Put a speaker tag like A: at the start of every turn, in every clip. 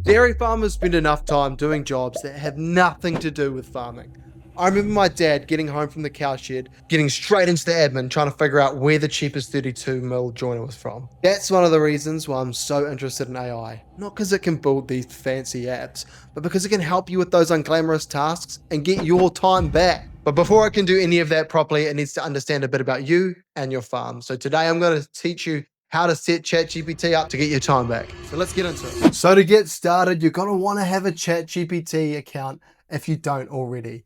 A: Dairy farmers spend enough time doing jobs that have nothing to do with farming. I remember my dad getting home from the cow shed, getting straight into the admin, trying to figure out where the cheapest 32mm joiner was from. That's one of the reasons why I'm so interested in AI. Not because it can build these fancy apps, but because it can help you with those unglamorous tasks and get your time back. But before it can do any of that properly, it needs to understand a bit about you and your farm. So today I'm going to teach you how to set ChatGPT up to get your time back. So let's get into it. So to get started, you're going to want to have a ChatGPT account if you don't already.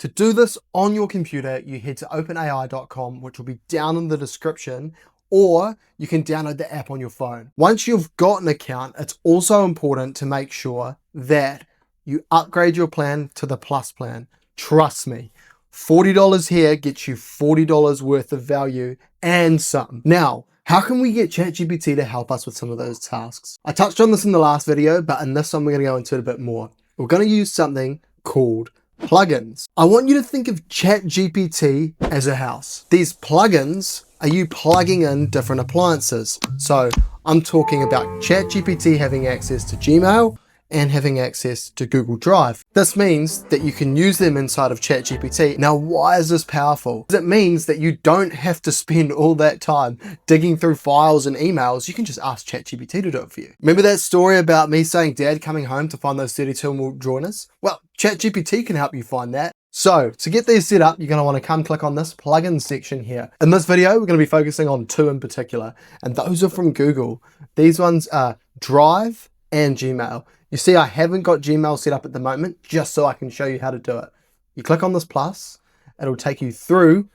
A: To do this on your computer, you head to openai.com, which will be down in the description, or you can download the app on your phone. Once you've got an account, it's also important to make sure that you upgrade your plan to the Plus plan. Trust me, $40 here gets you $40 worth of value and some. Now, how can we get ChatGPT to help us with some of those tasks? I touched on this in the last video, but in this one, we're going to go into it a bit more. We're going to use something called plugins. I want you to think of ChatGPT as a house. These plugins are you plugging in different appliances. So I'm talking about ChatGPT having access to Gmail and having access to Google Drive. This means that you can use them inside of ChatGPT. Now, why is this powerful? It means that you don't have to spend all that time digging through files and emails. You can just ask ChatGPT to do it for you. Remember that story about me saying Dad coming home to find those 32mm joiners? Well, ChatGPT can help you find that. So to get these set up, you're going to want to come click on this plugin section here. In this video, we're going to be focusing on two in particular, and those are from Google. These ones are Drive and Gmail. You see, I haven't got Gmail set up at the moment, just so I can show you how to do it. You click on this plus, it'll take you through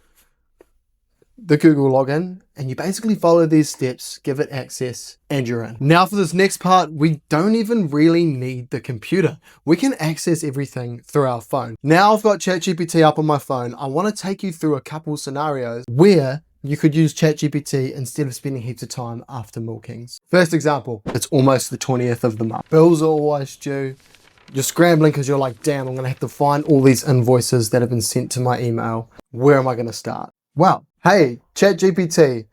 A: the Google login, and you basically follow these steps, give it access, and you're in. Now for this next part, we don't even really need the computer. We can access everything through our phone. Now I've got ChatGPT up on my phone. I want to take you through a couple scenarios where you could use ChatGPT instead of spending heaps of time after milkings. First example, it's almost the 20th of the month. Bills are always due. You're scrambling because you're like, damn, I'm gonna have to find all these invoices that have been sent to my email. Where am I gonna start? Well, hey, ChatGPT,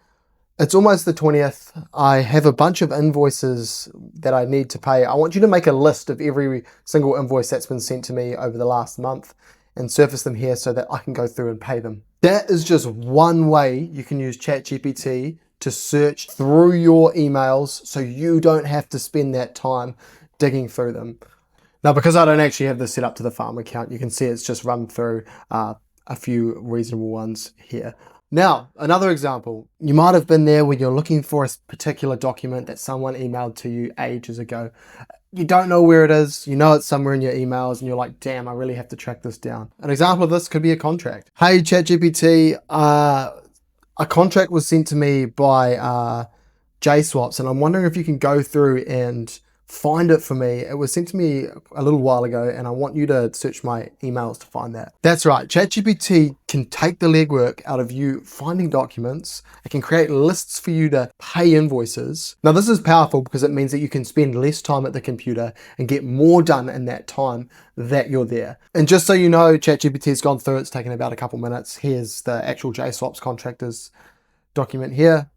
A: it's almost the 20th. I have a bunch of invoices that I need to pay. I want you to make a list of every single invoice that's been sent to me over the last month and surface them here so that I can go through and pay them. That is just one way you can use ChatGPT to search through your emails so you don't have to spend that time digging through them. Now, because I don't actually have this set up to the farm account, you can see it's just run through a few reasonable ones here. Now, another example, you might have been there when you're looking for a particular document that someone emailed to you ages ago. You don't know where it is, you know it's somewhere in your emails, and you're like, damn, I really have to track this down. An example of this could be a contract. Hey, ChatGPT, a contract was sent to me by JSwaps, and I'm wondering if you can go through and find it for me. It was sent to me a little while ago, and I want you to search my emails to find that. That's right, ChatGPT can take the legwork out of you finding documents. It can create lists for you to pay invoices. Now this is powerful because it means that you can spend less time at the computer and get more done in that time that you're there. And just so you know, ChatGPT's gone through, it's taken about a couple minutes. Here's the actual JSwaps contractors document here,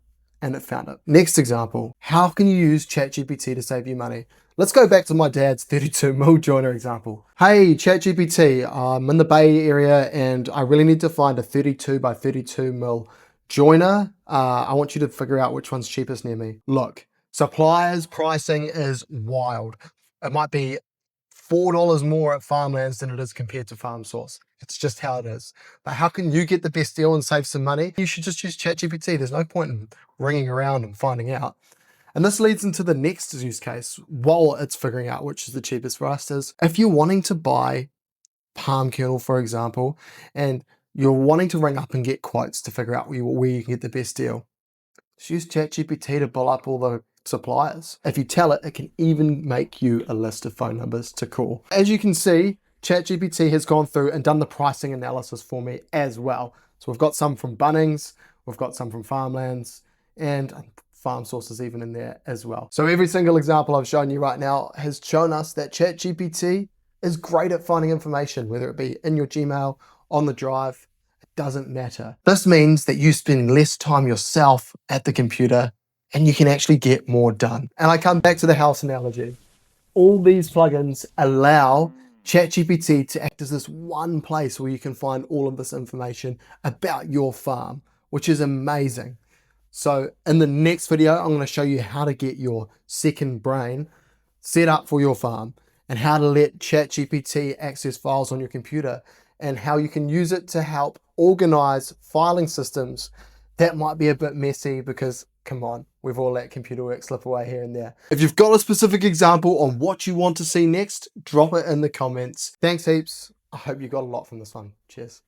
A: and it found it. Next example, how can you use ChatGPT to save you money? Let's go back to my dad's 32mm joiner example. Hey, ChatGPT, I'm in the Bay Area and I really need to find a 32 by 32mm joiner. I want you to figure out which one's cheapest near me. Look, suppliers pricing is wild. It might be $4 more at Farmlands than it is compared to Farm Source. It's just how it is. But how can you get the best deal and save some money? You should just use ChatGPT. There's no point in ringing around and finding out. And this leads into the next use case while it's figuring out which is the cheapest for us is if you're wanting to buy palm kernel, for example, and you're wanting to ring up and get quotes to figure out where you can get the best deal. Just use ChatGPT to pull up all the suppliers. If you tell it, it can even make you a list of phone numbers to call. As you can see, ChatGPT has gone through and done the pricing analysis for me as well. So we've got some from Bunnings, we've got some from Farmlands, and Farm Sources even in there as well. So every single example I've shown you right now has shown us that ChatGPT is great at finding information, whether it be in your Gmail, on the drive, it doesn't matter. This means that you spend less time yourself at the computer and you can actually get more done. And I come back to the house analogy. All these plugins allow ChatGPT to act as this one place where you can find all of this information about your farm, which is amazing. So in the next video, I'm going to show you how to get your second brain set up for your farm and how to let ChatGPT access files on your computer and how you can use it to help organize filing systems that might be a bit messy because, come on, we've all let computer work slip away here and there. If you've got a specific example on what you want to see next, drop it in the comments. Thanks heaps. I hope you got a lot from this one. Cheers.